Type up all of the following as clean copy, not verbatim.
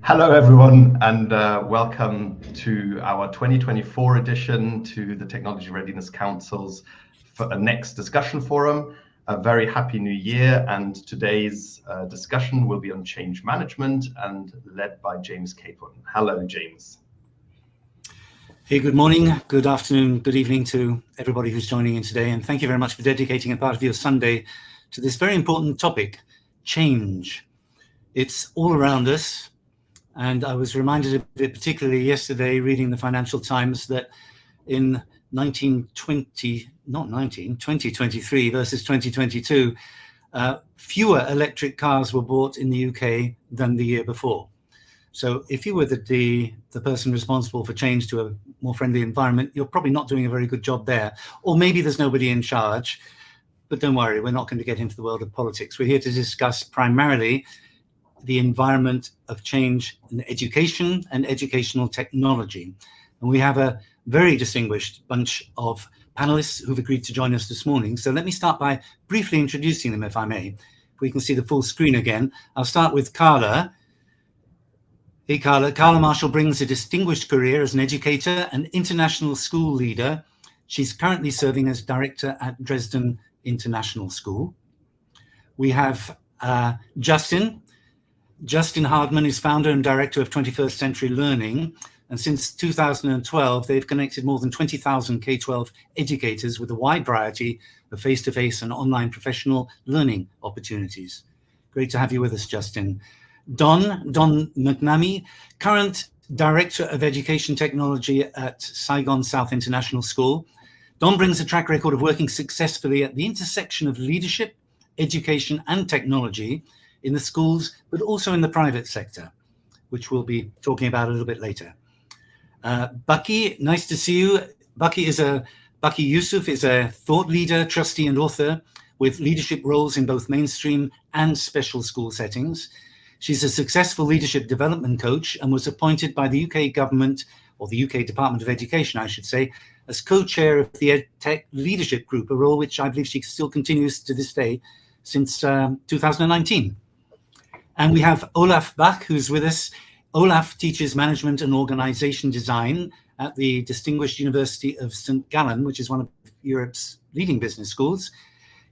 Hello, everyone, and welcome to our 2024 edition to the Technology Readiness Council's next discussion forum. A very happy new year, and today's discussion will be on change management and led by James Capon. Hello, James. Hey, good morning, good afternoon, good evening to everybody who's joining in today, and thank you very much for dedicating a part of your Sunday to this very important topic, change. It's all around us. And I was reminded of it particularly yesterday reading the Financial Times that in 2023 versus 2022, fewer electric cars were bought in the UK than the year before. So if you were the person responsible for change to a more friendly environment, you're probably not doing a very good job there. Or maybe there's nobody in charge. But don't worry, we're not going to get into the world of politics. We're here to discuss primarily the environment of change in education and educational technology. And we have a very distinguished bunch of panelists who've agreed to join us this morning. So let me start by briefly introducing them, if I may. If we can see the full screen again. I'll start with Carla. Hey, Carla. Carla Marshall brings a distinguished career as an educator and international school leader. She's currently serving as director at Dresden International School. We have Justin. Justin Hardman is founder and director of 21st Century Learning, and since 2012, they've connected more than 20,000 K-12 educators with a wide variety of face-to-face and online professional learning opportunities. Great to have you with us, Justin. Don McNamee, current Director of Education Technology at Saigon South International School. Don brings a track record of working successfully at the intersection of leadership, education, and technology in the schools, but also in the private sector, which we'll be talking about a little bit later. Bucky, nice to see you. Bucky Yusuf is a thought leader, trustee, and author with leadership roles in both mainstream and special school settings. She's a successful leadership development coach and was appointed by the UK government, or the UK Department of Education, I should say, as co-chair of the EdTech Leadership Group, a role which I believe she still continues to this day since 2019. And we have Olaf Bach, who's with us. Olaf teaches management and organization design at the Distinguished University of St. Gallen, which is one of Europe's leading business schools.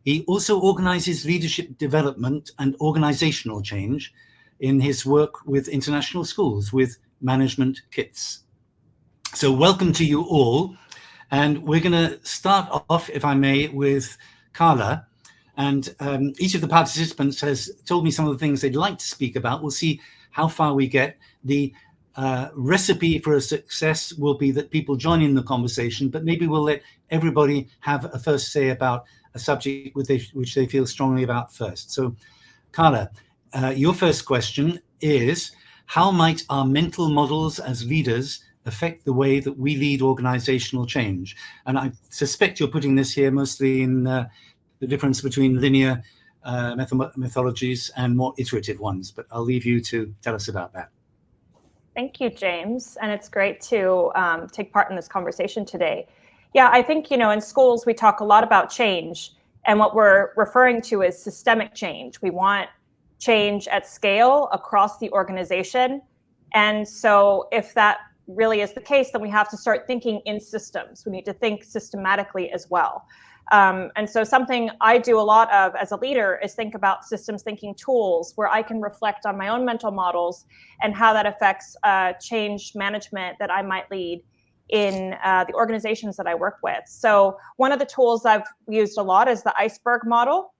He also organizes leadership development and organizational change in his work with international schools with management kits. So welcome to you all. And we're going to start off, if I may, with Carla. And each of the participants has told me some of the things they'd like to speak about. We'll see how far we get. The recipe for a success will be that people join in the conversation, but maybe we'll let everybody have a first say about a subject which they feel strongly about first. So, Carla, your first question is, how might our mental models as leaders affect the way that we lead organizational change? And I suspect you're putting this here mostly in the difference between linear methodologies and more iterative ones, but I'll leave you to tell us about that. Thank you, James, and it's great to take part in this conversation today. Yeah, I think, in schools we talk a lot about change, and what we're referring to is systemic change. We want change at scale across the organization, and so if that really is the case, then we have to start thinking in systems. We need to think systematically as well. And so something I do a lot of as a leader is think about systems thinking tools where I can reflect on my own mental models and how that affects change management that I might lead in the organizations that I work with. So one of the tools I've used a lot is the iceberg model,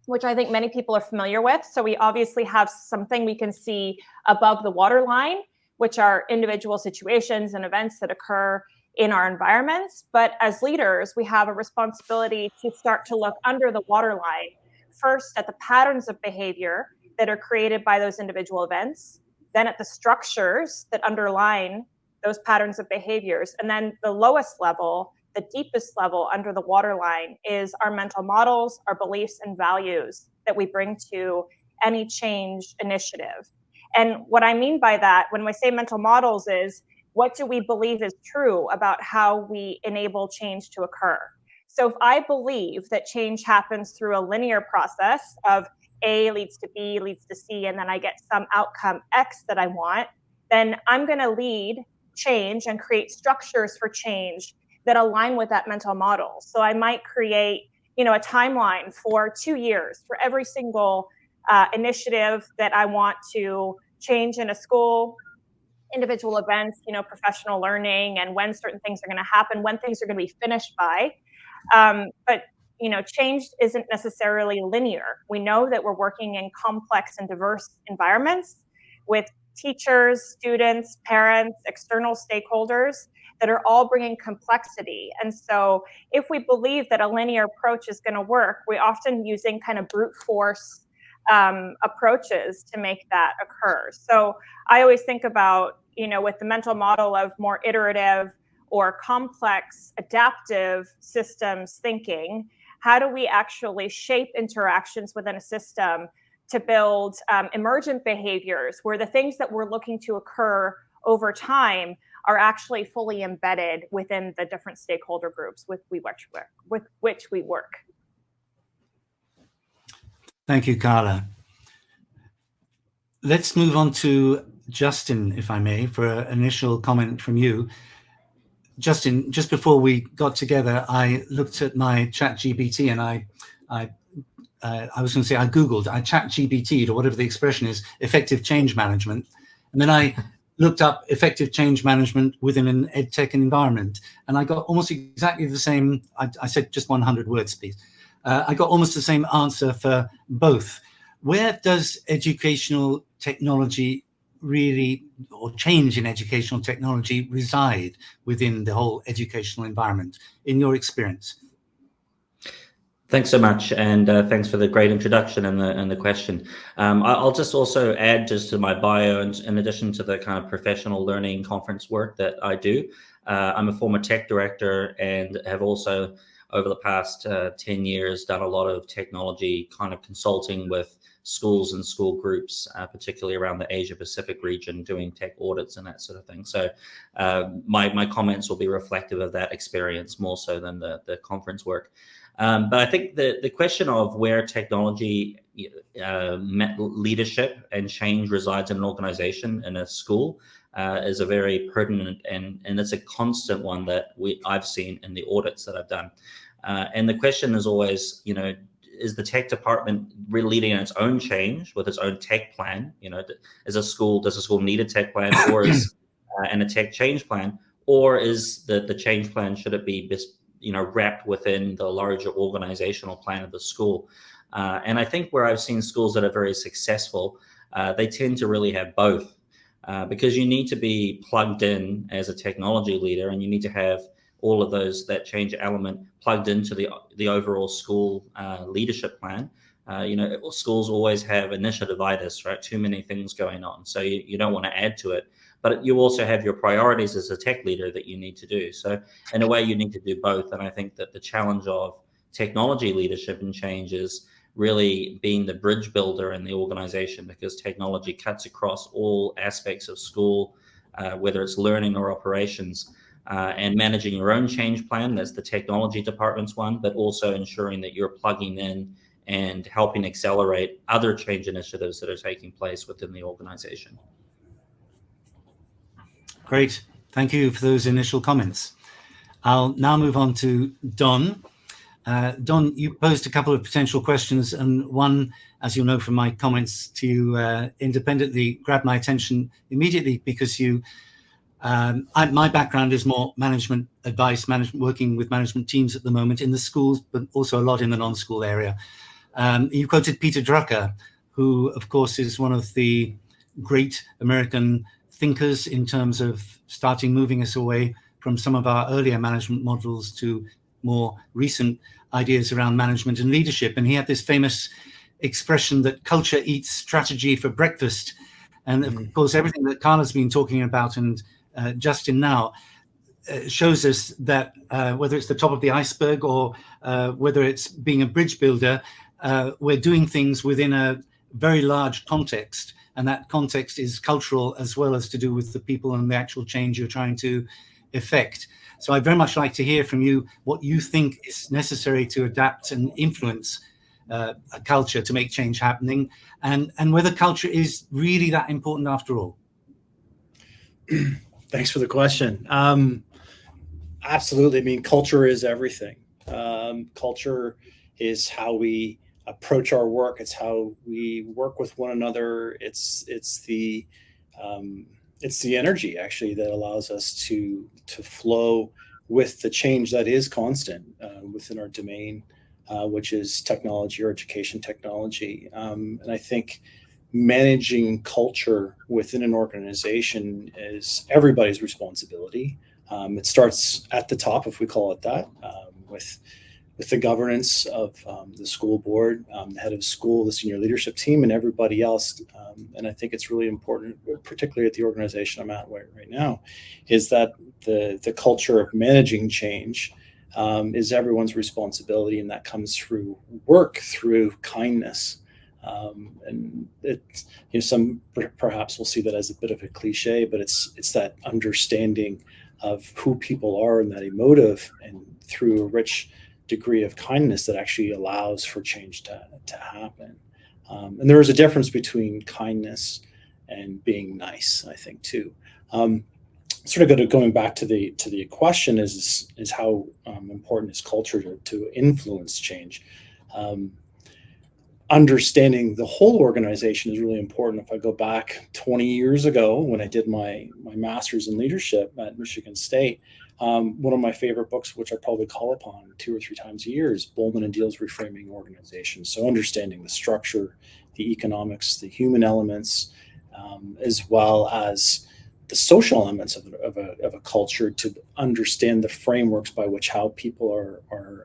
which I think many people are familiar with. So we obviously have something we can see above the waterline, which are individual situations and events that occur in our environments. But as leaders, we have a responsibility to start to look under the waterline, first at the patterns of behavior that are created by those individual events, then at the structures that underline those patterns of behaviors. And then the lowest level, the deepest level under the waterline is our mental models, our beliefs and values that we bring to any change initiative. And what I mean by that, when we say mental models, is what do we believe is true about how we enable change to occur? So if I believe that change happens through a linear process of A leads to B leads to C, and then I get some outcome X that I want, then I'm going to lead change and create structures for change that align with that mental model. So I might create, a timeline for 2 years for every single initiative that I want to change in a school, individual events, professional learning, and when certain things are going to happen, when things are going to be finished by. But change isn't necessarily linear. We know that we're working in complex and diverse environments with teachers, students, parents, external stakeholders that are all bringing complexity. And so if we believe that a linear approach is going to work, we're often using kind of brute force approaches to make that occur. So I always think about, with the mental model of more iterative or complex adaptive systems thinking, how do we actually shape interactions within a system to build emergent behaviors where the things that we're looking to occur over time are actually fully embedded within the different stakeholder groups with which we work. Thank you, Carla. Let's move on to Justin, if I may, for an initial comment from you. Justin, just before we got together, I looked at my ChatGPT and I was going to say I Googled, I ChatGPT'd, or whatever the expression is, effective change management. And then I looked up effective change management within an EdTech environment. And I got almost exactly the same, I said just 100 words, please. I got almost the same answer for both. Where does educational technology really, or change in educational technology, reside within the whole educational environment, in your experience? Thanks so much, and thanks for the great introduction and the question. I'll just also add just to my bio, and in addition to the kind of professional learning conference work that I do, I'm a former tech director and have also, over the past 10 years, done a lot of technology kind of consulting with schools and school groups, particularly around the Asia Pacific region, doing tech audits and that sort of thing. So my comments will be reflective of that experience more so than the conference work. But I think the question of where technology leadership and change resides in an organization, in a school, is a very pertinent and it's a constant one that I've seen in the audits that I've done. And the question is always, is the tech department really leading its own change with its own tech plan? Does a school need a tech plan, or and a tech change plan, or is the change plan, should it be wrapped within the larger organizational plan of the school? And I think where I've seen schools that are very successful, they tend to really have both, because you need to be plugged in as a technology leader, and you need to have all of that change element plugged into the overall school leadership plan. Schools always have initiativitis, right? Too many things going on. So you don't want to add to it, but you also have your priorities as a tech leader that you need to do. So in a way, you need to do both. And I think that the challenge of technology leadership and change is really being the bridge builder in the organization, because technology cuts across all aspects of school, whether it's learning or operations. And managing your own change plan, that's the technology department's one, but also ensuring that you're plugging in and helping accelerate other change initiatives that are taking place within the organization. Great. Thank you for those initial comments. I'll now move on to Don. Don, you posed a couple of potential questions, and one, as you'll know from my comments to you independently, grabbed my attention immediately because my background is more management advice, working with management teams at the moment in the schools, but also a lot in the non-school area. You quoted Peter Drucker, who, of course, is one of the great American thinkers in terms of moving us away from some of our earlier management models to more recent ideas around management and leadership. And he had this famous expression that culture eats strategy for breakfast. And of course, everything that Carla's been talking about and Justin now shows us that whether it's the top of the iceberg or whether it's being a bridge builder, we're doing things within a very large context, and that context is cultural as well as to do with the people and the actual change you're trying to effect. So I'd very much like to hear from you what you think is necessary to adapt and influence a culture to make change happening, and whether culture is really that important after all. Thanks for the question. Absolutely. I mean, culture is everything. Culture is how we approach our work. It's how we work with one another. It's the energy actually that allows us to flow with the change that is constant within our domain, which is technology or education technology. And I think managing culture within an organization is everybody's responsibility. It starts at the top, if we call it that, with the governance of the school board, the head of school, the senior leadership team, and everybody else. And I think it's really important, particularly at the organization I'm at right now, is that the culture of managing change is everyone's responsibility, and that comes through work, through kindness. And some perhaps will see that as a bit of a cliche, but it's that understanding of who people are and that emotive, and through a rich degree of kindness that actually allows for change to happen. And there is a difference between kindness and being nice, I think, too. Sort of going back to the question is how important is culture to influence change. Understanding the whole organization is really important. If I go back 20 years ago when I did my master's in leadership at Michigan State, one of my favorite books, which I probably call upon 2 or 3 times a year, is Bowman and Deal's Reframing Organizations. So understanding the structure, the economics, the human elements, as well as the social elements of a culture, to understand the frameworks by which how people are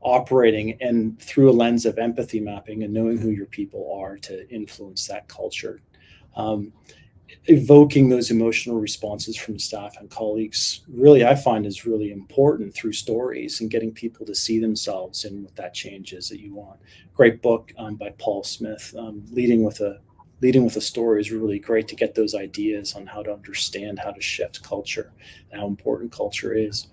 operating, and through a lens of empathy mapping and knowing who your people are to influence that culture. Evoking those emotional responses from staff and colleagues, really, I find, is really important through stories and getting people to see themselves in what that change is that you want. Great book by Paul Smith, Leading with a Story, is really great to get those ideas on how to understand how to shift culture and how important culture is.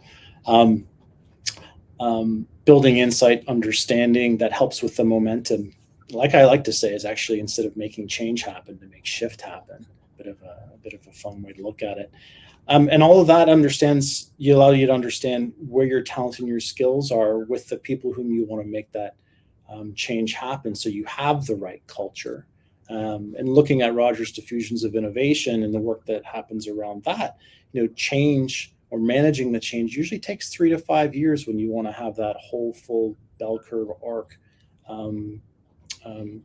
Building insight, understanding that helps with the momentum. Like I like to say, is actually, instead of making change happen, to make shift happen. A bit of a fun way to look at it. And all of that allow you to understand where your talent and your skills are with the people whom you want to make that change happen, so you have the right culture. And looking at Rogers Diffusions of Innovation and the work that happens around that, change or managing the change usually takes 3 to 5 years when you want to have that whole full bell curve arc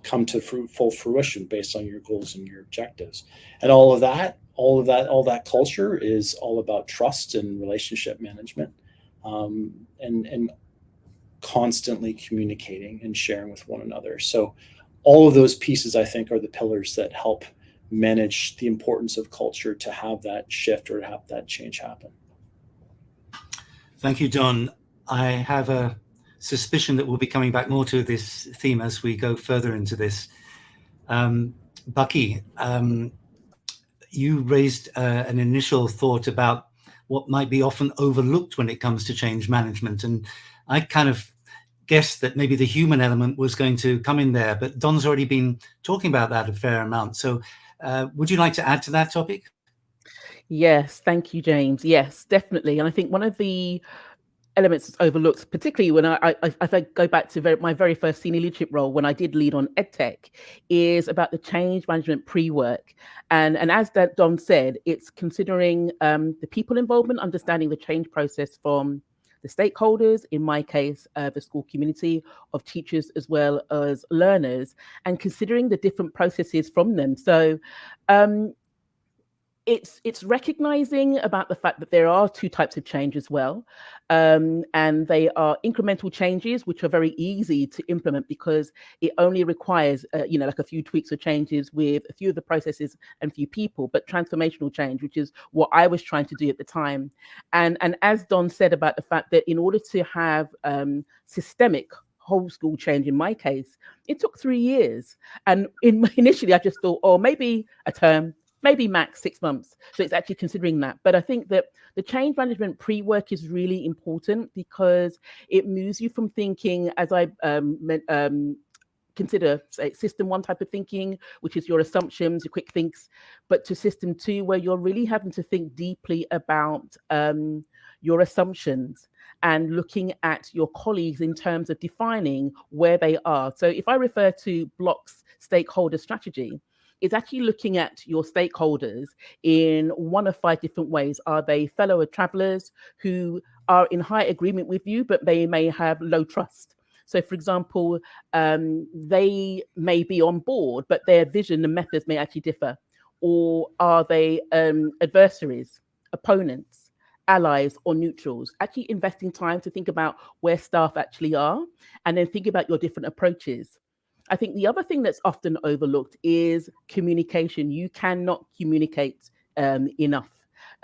come to full fruition based on your goals and your objectives. And all that culture is all about trust and relationship management, and constantly communicating and sharing with one another. So all of those pieces, I think, are the pillars that help manage the importance of culture to have that shift or to have that change happen. Thank you, Don. I have a suspicion that we'll be coming back more to this theme as we go further into this. Bucky, you raised an initial thought about what might be often overlooked when it comes to change management. And I kind of guessed that maybe the human element was going to come in there, but Don's already been talking about that a fair amount. So would you like to add to that topic? Yes, thank you, James. Yes, definitely. And I think one of the elements that's overlooked, particularly when I go back to my very first senior leadership role when I did lead on EdTech, is about the change management pre-work. And as Don said, it's considering the people involvement, understanding the change process from the stakeholders, in my case, the school community of teachers as well as learners, and considering the different processes from them. So it's recognizing about the fact that there are 2 types of change as well. And they are incremental changes, which are very easy to implement because it only requires, like a few tweaks or changes with a few of the processes and few people, but transformational change, which is what I was trying to do at the time. And as Don said about the fact that in order to have systemic whole school change, in my case, it took 3 years. And initially I just thought, maybe a term, maybe max 6 months. So it's actually considering that. But I think that the change management pre-work is really important because it moves you from thinking, as I consider, say, system 1 type of thinking, which is your assumptions, your quick thinks, but to system 2, where you're really having to think deeply about your assumptions and looking at your colleagues in terms of defining where they are. So if I refer to Block's stakeholder strategy, it's actually looking at your stakeholders in 1 of 5 different ways. Are they fellow travelers who are in high agreement with you, but they may have low trust? So, for example, they may be on board, but their vision and methods may actually differ. Or are they adversaries, opponents, allies, or neutrals? Actually investing time to think about where staff actually are, and then think about your different approaches. I think the other thing that's often overlooked is communication. You cannot communicate enough.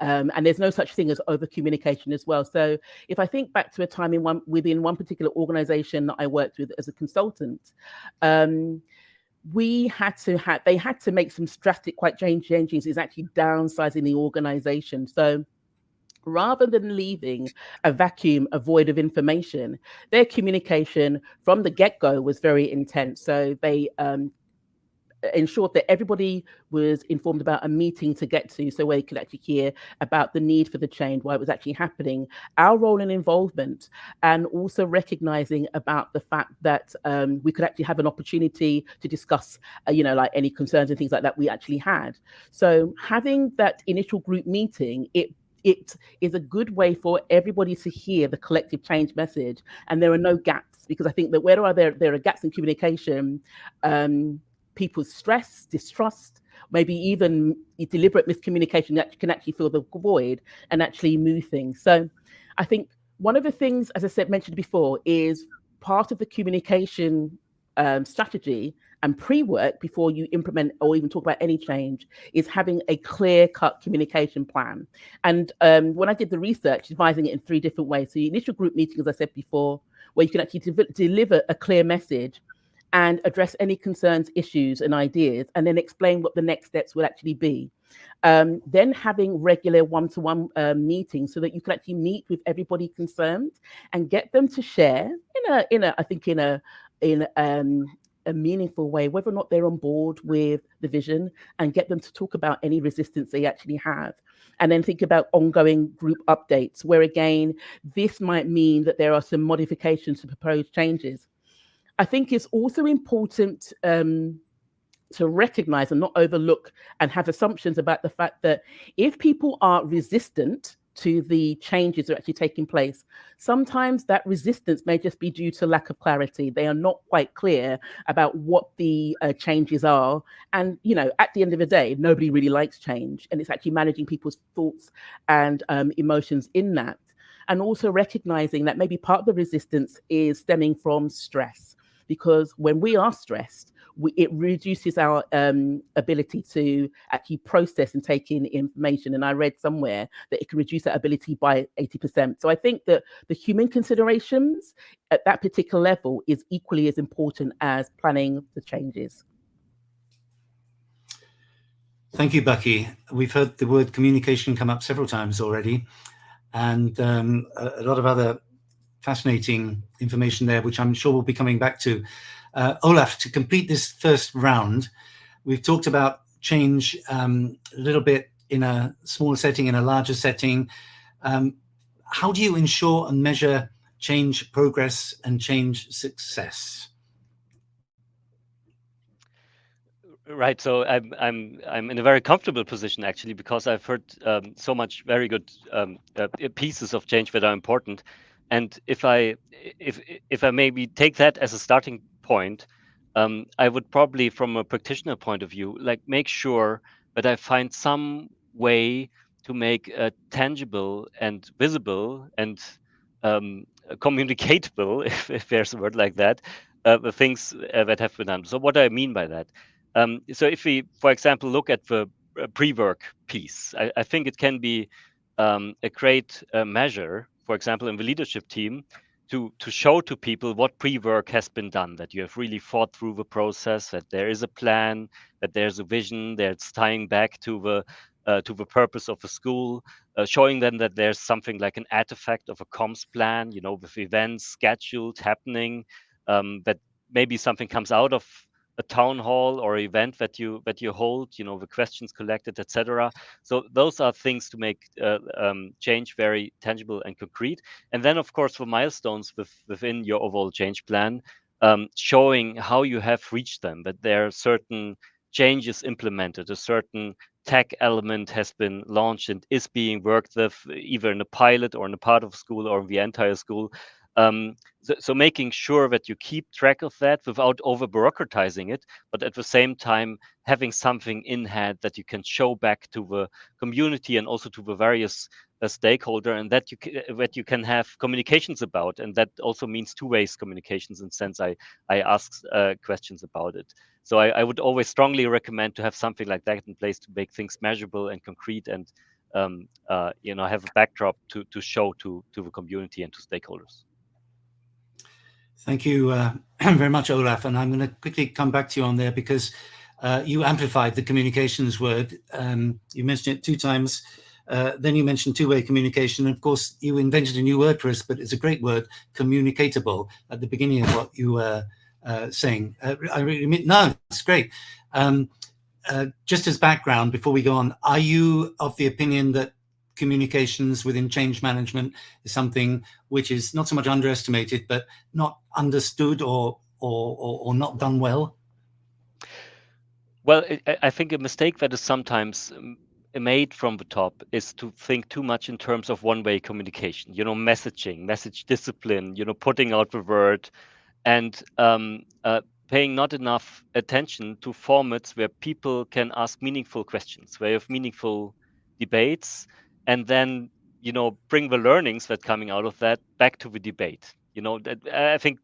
And there's no such thing as over communication as well. So if I think back to a time within one particular organization that I worked with as a consultant, they had to make some drastic changes, is actually downsizing the organization. So rather than leaving a vacuum, a void of information, their communication from the get-go was very intense. So they ensured that everybody was informed about a meeting to get to, so where they could actually hear about the need for the change, why it was actually happening, our role and involvement, and also recognizing about the fact that we could actually have an opportunity to discuss, like any concerns and things like that we actually had. So having that initial group meeting, it is a good way for everybody to hear the collective change message, and there are no gaps, because I think that where there are gaps in communication, people's stress, distrust, maybe even deliberate miscommunication that can actually fill the void and actually move things. So I think one of the things, as I said, mentioned before, is part of the communication strategy and pre-work before you implement or even talk about any change is having a clear-cut communication plan. And when I did the research, devising it in 3 different ways. So the initial group meeting, as I said before, where you can actually deliver a clear message and address any concerns, issues, and ideas, and then explain what the next steps will actually be. Then having regular one-to-one meetings so that you can actually meet with everybody concerned and get them to share in a meaningful way, whether or not they're on board with the vision, and get them to talk about any resistance they actually have. And then think about ongoing group updates, where again, this might mean that there are some modifications to proposed changes. I think it's also important to recognize and not overlook and have assumptions about the fact that if people are resistant to the changes that are actually taking place, sometimes that resistance may just be due to lack of clarity. They are not quite clear about what the changes are. And, at the end of the day, nobody really likes change. And it's actually managing people's thoughts and emotions in that. And also recognizing that maybe part of the resistance is stemming from stress. Because when we are stressed, it reduces our ability to actually process and take in information. And I read somewhere that it can reduce that ability by 80%. So I think that the human considerations at that particular level is equally as important as planning the changes. Thank you, Bucky. We've heard the word communication come up several times already, and a lot of other fascinating information there, which I'm sure we'll be coming back to. Olaf, to complete this first round, we've talked about change a little bit in a smaller setting, in a larger setting. How do you ensure and measure change progress and change success? Right. So I'm in a very comfortable position, actually, because I've heard so much very good pieces of change that are important. And if I maybe take that as a starting point, I would probably, from a practitioner point of view, make sure that I find some way to make tangible and visible and communicatable, if there's a word like that, the things that have been done. So what do I mean by that? So if we, for example, look at the pre-work piece, I think it can be a great measure, for example, in the leadership team, to show to people what pre-work has been done, that you have really thought through the process, that there is a plan, that there's a vision, that it's tying back to the purpose of the school, showing them that there's something like an artifact of a comms plan, with events scheduled happening, that maybe something comes out of a town hall or event that you hold, the questions collected, etc. So those are things to make change very tangible and concrete. And then, of course, for milestones within your overall change plan, showing how you have reached them, that there are certain changes implemented, a certain tech element has been launched and is being worked with, either in a pilot or in a part of school or in the entire school. So making sure that you keep track of that without over bureaucratizing it, but at the same time having something in hand that you can show back to the community and also to the various stakeholder, and that you can have communications about, and that also means two-way communications. In sense, I ask questions about it. So I would always strongly recommend to have something like that in place to make things measurable and concrete, and have a backdrop to show to the community and to stakeholders. Thank you very much, Olaf. And I'm going to quickly come back to you on there, because you amplified the communications word. You mentioned it 2 times. Then you mentioned two-way communication. Of course, you invented a new word for us, but it's a great word, communicatable, at the beginning of what you were saying. No, it's great. Just as background, before we go on, are you of the opinion that communications within change management is something which is not so much underestimated, but not understood or not done well? Well, I think a mistake that is sometimes made from the top is to think too much in terms of one-way communication, messaging, message discipline, putting out the word, and paying not enough attention to formats where people can ask meaningful questions, where you have meaningful debates, and then bring the learnings that coming out of that back to the debate. I think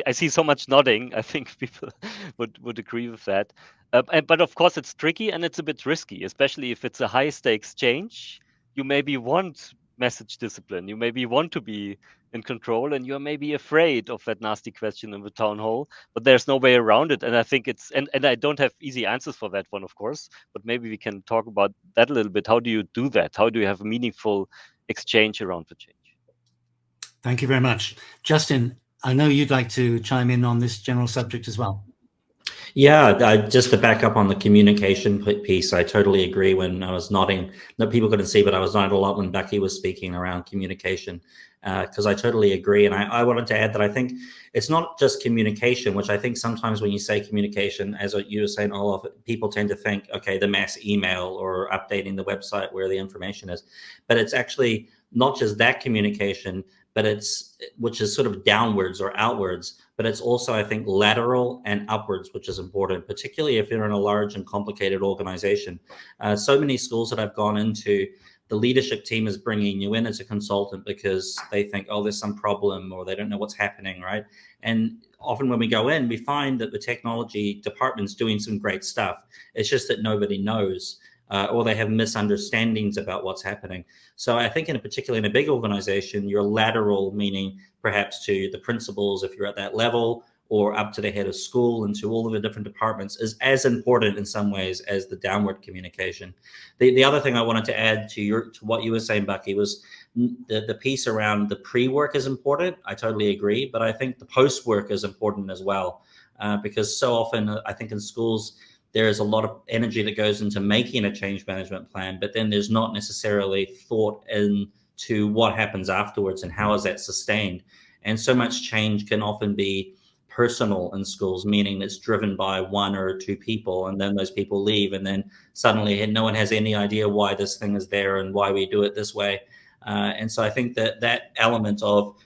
I see so much nodding. I think people would agree with that. But of course, it's tricky and it's a bit risky, especially if it's a high stakes change. You maybe want message discipline. You maybe want to be in control, and you're maybe afraid of that nasty question in the town hall, but there's no way around it. And I think and I don't have easy answers for that one, of course, but maybe we can talk about that a little bit. How do you do that? How do you have a meaningful exchange around the change? Thank you very much. Justin, I know you'd like to chime in on this general subject as well. Yeah, just to back up on the communication piece, I totally agree. When I was nodding, no, people couldn't see, but I was nodding a lot when Becky was speaking around communication, because I totally agree. And I wanted to add that I think it's not just communication, which I think sometimes when you say communication, as you were saying, Olaf, people tend to think, okay, the mass email or updating the website where the information is. But it's actually not just that communication, but which is sort of downwards or outwards, but it's also, I think, lateral and upwards, which is important, particularly if you're in a large and complicated organization. So many schools that I've gone into, the leadership team is bringing you in as a consultant because they think, oh, there's some problem, or they don't know what's happening, right? And often when we go in, we find that the technology department's doing some great stuff. It's just that nobody knows. Or they have misunderstandings about what's happening. So I think in a big organization, your lateral, meaning perhaps to the principals, if you're at that level, or up to the head of school and to all of the different departments, is as important in some ways as the downward communication. The other thing I wanted to add to what you were saying, Becky, was the piece around the pre-work is important. I totally agree, but I think the post-work is important as well, because so often I think in schools, there is a lot of energy that goes into making a change management plan, but then there's not necessarily thought into what happens afterwards and how is that sustained. And so much change can often be personal in schools, meaning it's driven by 1 or 2 people, and then those people leave, and then suddenly no one has any idea why this thing is there and why we do it this way. And so I think that element of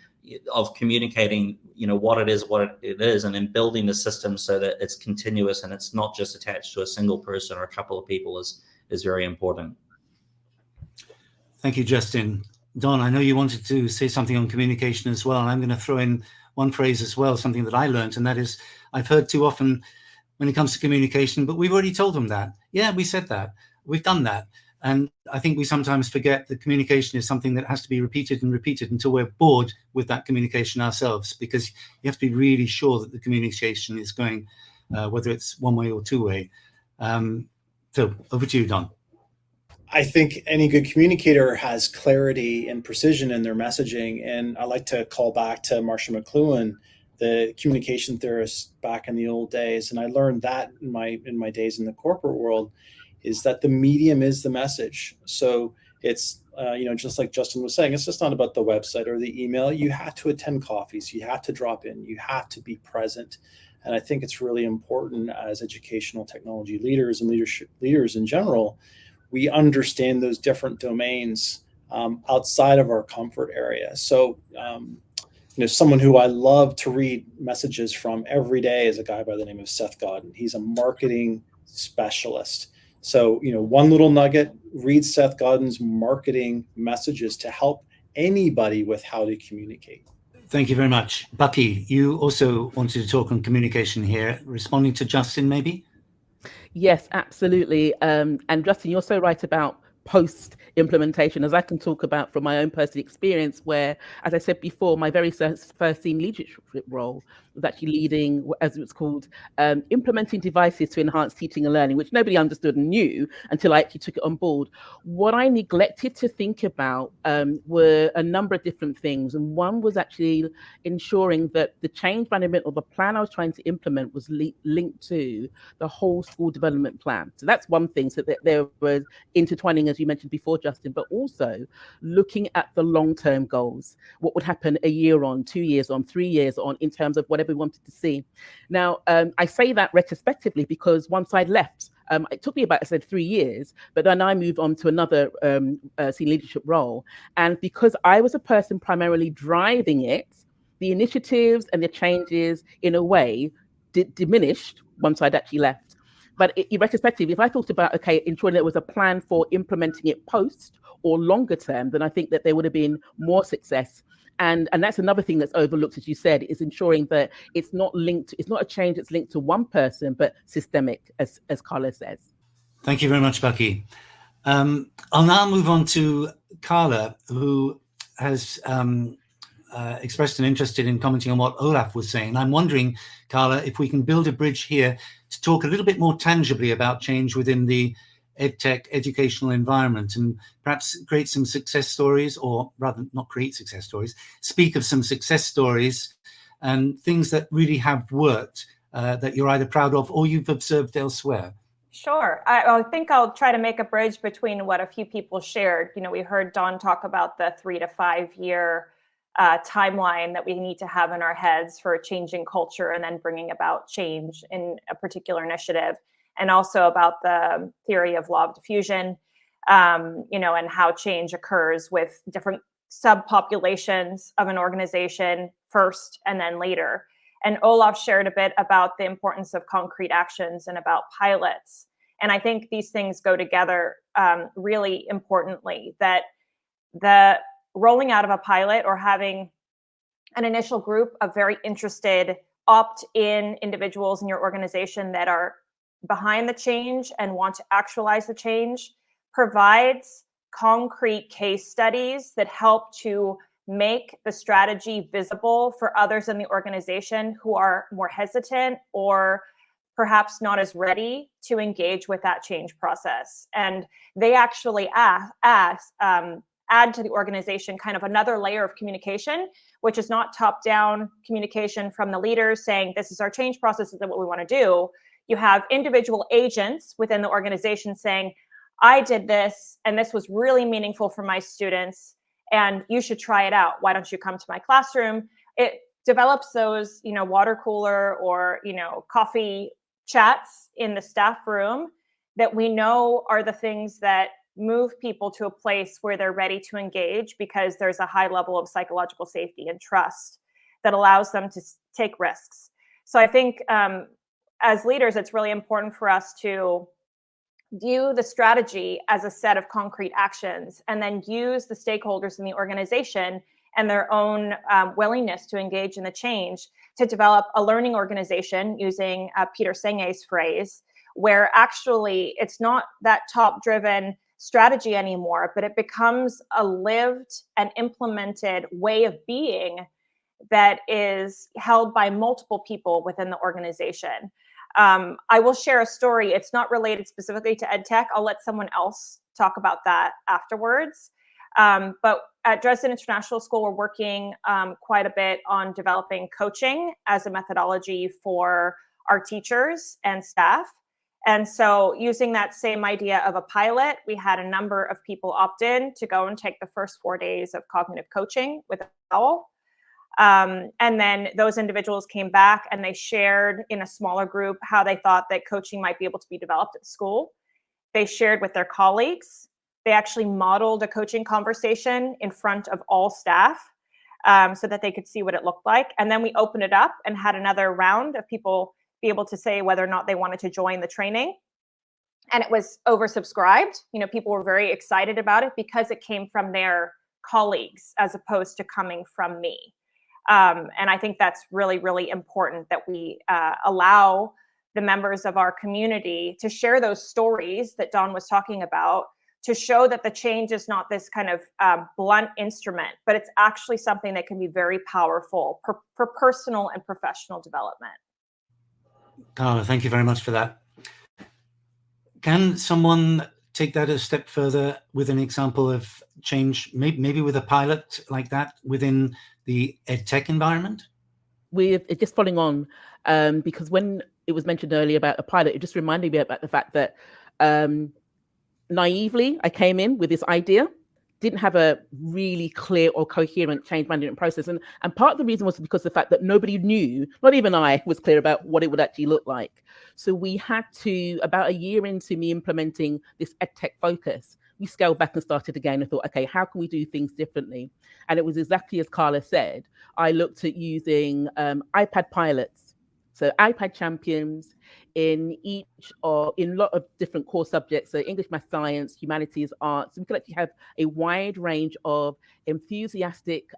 communicating, what it is, and then building the system so that it's continuous and it's not just attached to a single person or a couple of people is very important. Thank you, Justin. Don, I know you wanted to say something on communication as well, and I'm going to throw in one phrase as well, something that I learned, and that is, I've heard too often when it comes to communication, but we've already told them that. Yeah, we said that. We've done that. And I think we sometimes forget that communication is something that has to be repeated and repeated until we're bored with that communication ourselves, because you have to be really sure that the communication is going, whether it's one way or two way. So over to you, Don. I think any good communicator has clarity and precision in their messaging. And I like to call back to Marcia McLuhan, the communication theorist back in the old days. And I learned that in my days in the corporate world, is that the medium is the message. So it's, just like Justin was saying, it's just not about the website or the email. You have to attend coffees, you have to drop in, you have to be present. And I think it's really important as educational technology leaders and leadership leaders in general, we understand those different domains outside of our comfort area. So, someone who I love to read messages from every day is a guy by the name of Seth Godin. He's a marketing specialist. So, one little nugget, read Seth Godin's marketing messages to help anybody with how to communicate. Thank you very much. Bucky, you also wanted to talk on communication here, responding to Justin, maybe? Yes, absolutely. And Justin, you're so right about post-implementation, as I can talk about from my own personal experience, where, as I said before, my very first senior leadership role was actually leading, as it's called, implementing devices to enhance teaching and learning, which nobody understood and knew until I actually took it on board. What I neglected to think about were a number of different things. And one was actually ensuring that the change management or the plan I was trying to implement was linked to the whole school development plan. So that's one thing, so that there was intertwining, as you mentioned before, Justin, but also looking at the long-term goals, what would happen a year on, 2 years on, 3 years on, in terms of whatever we wanted to see. Now, I say that retrospectively because once I left, it took me about, I said, 3 years, but then I moved on to another senior leadership role. And because I was a person primarily driving it, the initiatives and the changes, in a way, diminished once I'd actually left. But in retrospective, if I thought about, ensuring there was a plan for implementing it post or longer term, then I think that there would have been more success. And that's another thing that's overlooked, as you said, is ensuring that it's not a change that's linked to one person, but systemic, as Carla says. Thank you very much, Bucky. I'll now move on to Carla, who has expressed an interest in commenting on what Olaf was saying. I'm wondering, Carla, if we can build a bridge here to talk a little bit more tangibly about change within the EdTech educational environment, and perhaps create some success stories, or rather not create success stories, speak of some success stories and things that really have worked that you're either proud of or you've observed elsewhere. Sure. I think I'll try to make a bridge between what a few people shared. We heard Don talk about the 3 to 5 year timeline that we need to have in our heads for changing culture and then bringing about change in a particular initiative, and also about the theory of law of diffusion, and how change occurs with different subpopulations of an organization first and then later. And Olaf shared a bit about the importance of concrete actions and about pilots. And I think these things go together really importantly, that the rolling out of a pilot or having an initial group of very interested opt-in individuals in your organization that are behind the change and want to actualize the change provides concrete case studies that help to make the strategy visible for others in the organization who are more hesitant or perhaps not as ready to engage with that change process. And they actually add to the organization kind of another layer of communication, which is not top-down communication from the leaders saying, this is our change process, this is what we want to do. You have individual agents within the organization saying, I did this, and this was really meaningful for my students, and you should try it out. Why don't you come to my classroom? It develops those, water cooler or, coffee chats in the staff room that we know are the things that move people to a place where they're ready to engage, because there's a high level of psychological safety and trust that allows them to take risks. So I think as leaders, it's really important for us to view the strategy as a set of concrete actions, and then use the stakeholders in the organization and their own willingness to engage in the change to develop a learning organization, using Peter Senge's phrase, where actually it's not that top-driven strategy anymore, but it becomes a lived and implemented way of being that is held by multiple people within the organization. I will share a story. It's not related specifically to EdTech. I'll let someone else talk about that afterwards. But at Dresden International School, we're working quite a bit on developing coaching as a methodology for our teachers and staff. And so using that same idea of a pilot, we had a number of people opt in to go and take the first 4 days of cognitive coaching with OWL. And then those individuals came back and they shared in a smaller group how they thought that coaching might be able to be developed at the school. They shared with their colleagues. They actually modeled a coaching conversation in front of all staff so that they could see what it looked like. And then we opened it up and had another round of people be able to say whether or not they wanted to join the training. And it was oversubscribed. You know, people were very excited about it because it came from their colleagues as opposed to coming from me. And I think that's really, really important that we allow the members of our community to share those stories that Dawn was talking about, to show that the change is not this kind of blunt instrument, but it's actually something that can be very powerful for personal and professional development. Carla, thank you very much for that. Can someone take that a step further with an example of change, maybe with a pilot like that within the EdTech environment? We're just following on because when it was mentioned earlier about a pilot, it just reminded me about the fact that naively, I came in with this idea, didn't have a really clear or coherent change management process. And part of the reason was because of the fact that nobody knew, not even I was clear about what it would actually look like. So we had to, about a year into me implementing this EdTech focus, we scaled back and started again and thought, okay, how can we do things differently? And it was exactly as Carla said. I looked at using iPad pilots, so iPad champions in a lot of different core subjects, so English, math, science, humanities, arts. We could actually have a wide range of enthusiastic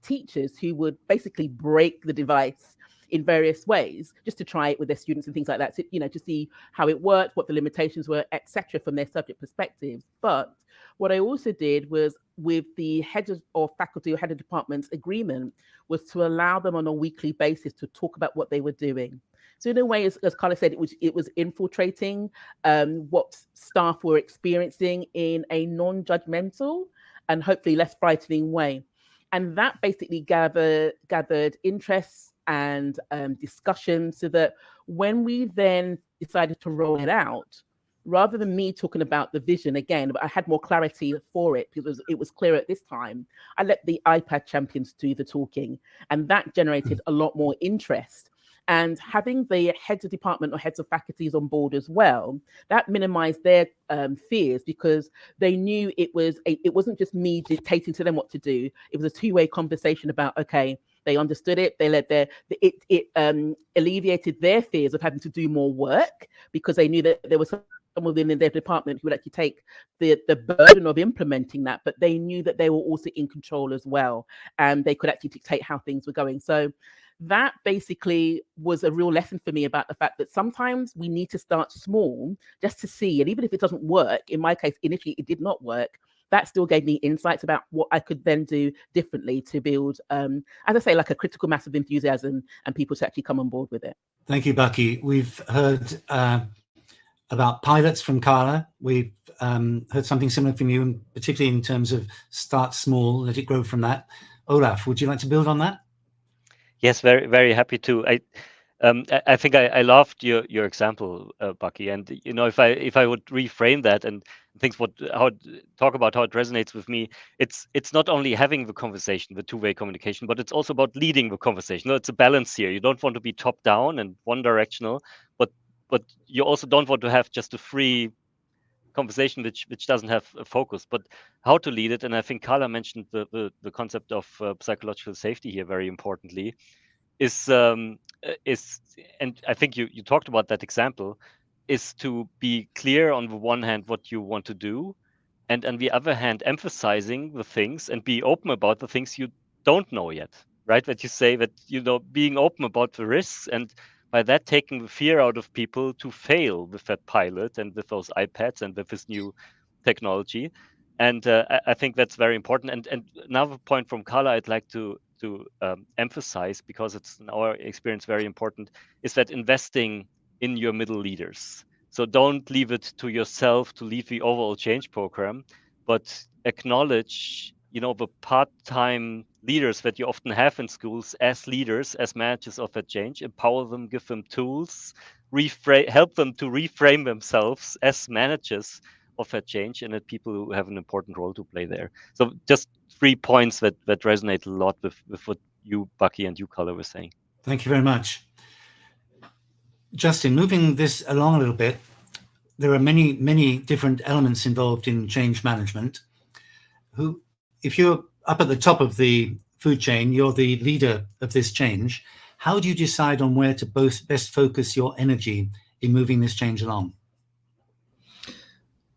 teachers who would basically break the device in various ways, just to try it with their students and things like that, so, you know, to see how it worked, what the limitations were, etc., from their subject perspectives. But what I also did was, with the head of faculty or head of departments agreement, was to allow them on a weekly basis to talk about what they were doing. So in a way, as Carla said, it was infiltrating what staff were experiencing in a non-judgmental and hopefully less frightening way. And that basically gathered interests and discussion, so that when we then decided to roll it out, rather than me talking about the vision again, but I had more clarity for it because it was clear at this time, I let the iPad champions do the talking, and that generated a lot more interest. And having the heads of department or heads of faculties on board as well, that minimized their fears, because they knew it wasn't just me dictating to them what to do. It was a two-way conversation about, okay, they understood it. They let it alleviated their fears of having to do more work, because they knew that there was someone within their department who would actually take the burden of implementing that, but they knew that they were also in control as well, and they could actually dictate how things were going. So that basically was a real lesson for me about the fact that sometimes we need to start small just to see, and even if it doesn't work, in my case, initially it did not work, that still gave me insights about what I could then do differently to build, as I say, like a critical mass of enthusiasm and people to actually come on board with it. Thank you, Bucky. We've heard about pilots from Carla. We've heard something similar from you, and particularly in terms of start small, let it grow from that. Olaf, would you like to build on that? Yes, very, very happy to. I think I loved your example, Bucky, and you know, if I would reframe that and talk about how it resonates with me, it's not only having the conversation, the two-way communication, but it's also about leading the conversation. No, it's a balance here. You don't want to be top down and one directional, but you also don't want to have just a free conversation which doesn't have a focus, but how to lead it. And I think Carla mentioned the concept of psychological safety here very importantly, is and I think you talked about that example, is to be clear on the one hand what you want to do, and on the other hand emphasizing the things and be open about the things you don't know yet, right? That you say that, you know, being open about the risks, and by that taking the fear out of people to fail with that pilot and with those iPads and with this new technology. And I think that's very important. And another point from Carla I'd like to emphasize, because it's in our experience very important, is that investing in your middle leaders. So don't leave it to yourself to lead the overall change program, but acknowledge, the part-time leaders that you often have in schools as leaders, as managers of that change. Empower them, give them tools, help them to reframe themselves as managers of that change, and that people who have an important role to play there. So just 3 points that resonate a lot with what you, Bucky, and you, Carla, were saying. Thank you very much. Justin, moving this along a little bit, there are many, many different elements involved in change management. If you're up at the top of the food chain, you're the leader of this change. How do you decide on where to best focus your energy in moving this change along?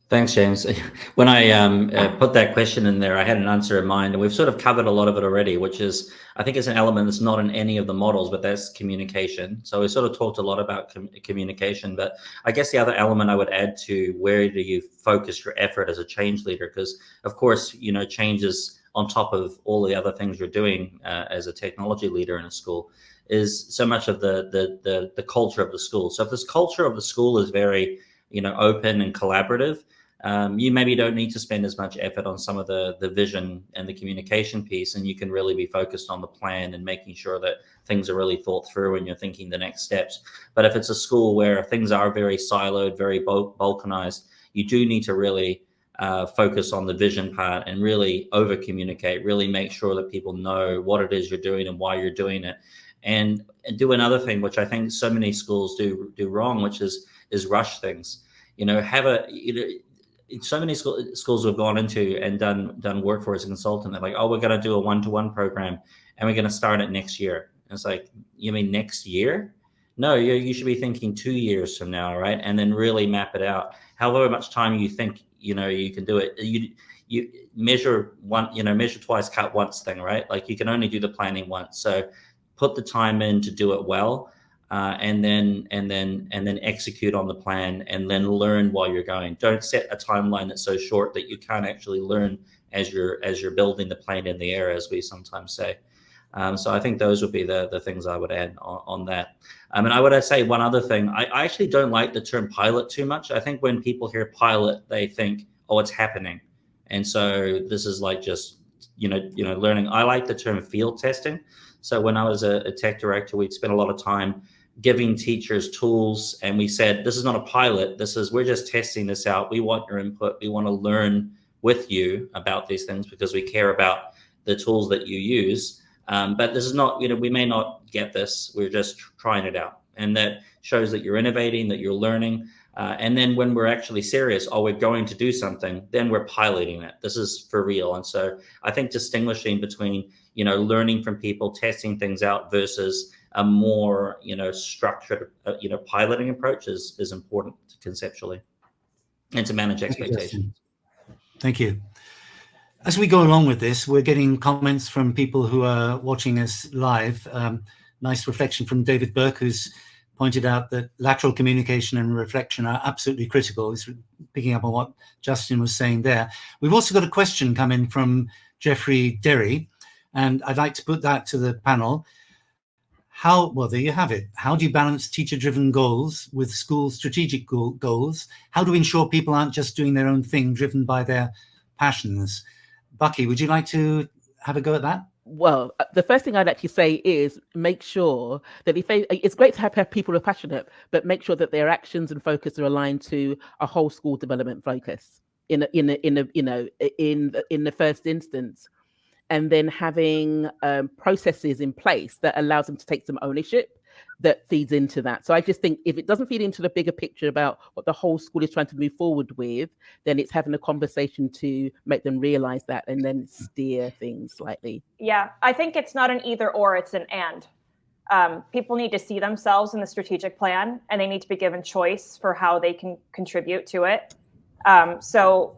Thanks, James. When I put that question in there, I had an answer in mind, and we've sort of covered a lot of it already, which is, I think it's an element that's not in any of the models, but that's communication. So we sort of talked a lot about communication, but I guess the other element I would add to where do you focus your effort as a change leader? Because of course, change is on top of all the other things you're doing as a technology leader in a school, is so much of the culture of the school. So if this culture of the school is very, open and collaborative, you maybe don't need to spend as much effort on some of the vision and the communication piece, and you can really be focused on the plan and making sure that things are really thought through and you're thinking the next steps. But if it's a school where things are very siloed, very balkanized, you do need to really focus on the vision part and really over communicate, really make sure that people know what it is you're doing and why you're doing it. And do another thing, which I think so many schools do wrong, which is rush things. So many schools have gone into and done work for as a consultant. They're like, oh, we're going to do a one-to-one program and we're going to start it next year. And it's like, you mean next year? No, you should be thinking 2 years from now, right? And then really map it out. However much time you think, you can do it. You measure measure twice, cut once thing, right? Like you can only do the planning once. So put the time in to do it well. And then execute on the plan, and then learn while you're going. Don't set a timeline that's so short that you can't actually learn as you're building the plane in the air, as we sometimes say. So I think those would be the things I would add on that. And I would say one other thing. I actually don't like the term pilot too much. I think when people hear pilot, they think, oh, it's happening, and so this is like just learning. I like the term field testing. So when I was a tech director, we'd spend a lot of time giving teachers tools, and we said, this is not a pilot, we're just testing this out. We want your input. We want to learn with you about these things because we care about the tools that you use. But this is not, we may not get this. We're just trying it out. And that shows that you're innovating, that you're learning. And then when we're actually serious, we're going to do something, then we're piloting it. This is for real. And so I think distinguishing between, learning from people, testing things out versus a more, structured, piloting approach is important conceptually and to manage expectations. Thank you. As we go along with this, we're getting comments from people who are watching us live. Nice reflection from David Burke, who's pointed out that lateral communication and reflection are absolutely critical. He's picking up on what Justin was saying there. We've also got a question coming from Jeffrey Derry, and I'd like to put that to the panel. Well, there you have it. How do you balance teacher-driven goals with school strategic goals? How do we ensure people aren't just doing their own thing, driven by their passions? Bucky, would you like to have a go at that? Well, the first thing I'd actually say is make sure that it's great to have people who are passionate, but make sure that their actions and focus are aligned to a whole school development focus in the first instance. And then having processes in place that allows them to take some ownership that feeds into that. So I just think if it doesn't feed into the bigger picture about what the whole school is trying to move forward with, then it's having a conversation to make them realize that and then steer things slightly. Yeah, I think it's not an either or, it's an and. People need to see themselves in the strategic plan, and they need to be given choice for how they can contribute to it. So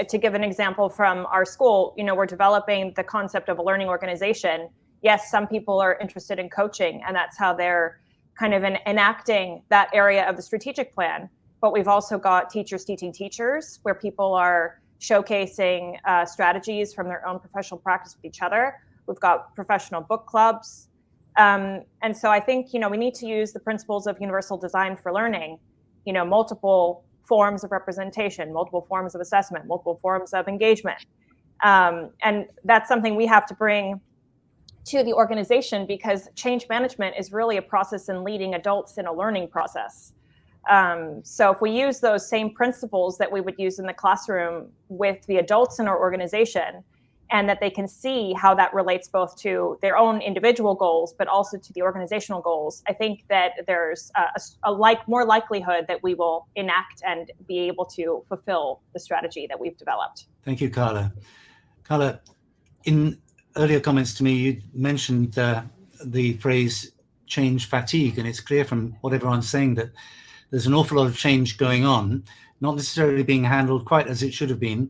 to give an example from our school, we're developing the concept of a learning organization. Yes, some people are interested in coaching, and that's how they're kind of enacting that area of the strategic plan. but we've also got Teachers Teaching Teachers, where people are showcasing strategies from their own professional practice with each other. We've got professional book clubs. And so I think, we need to use the principles of universal design for learning, multiple forms of representation, multiple forms of assessment, multiple forms of engagement. And that's something we have to bring to the organization, because change management is really a process in leading adults in a learning process. So if we use those same principles that we would use in the classroom with the adults in our organization, and that they can see how that relates both to their own individual goals, but also to the organizational goals, I think that there's more likelihood that we will enact and be able to fulfill the strategy that we've developed. Thank you, Carla. Carla, in earlier comments to me, you mentioned the phrase change fatigue, and it's clear from what everyone's saying that there's an awful lot of change going on, not necessarily being handled quite as it should have been,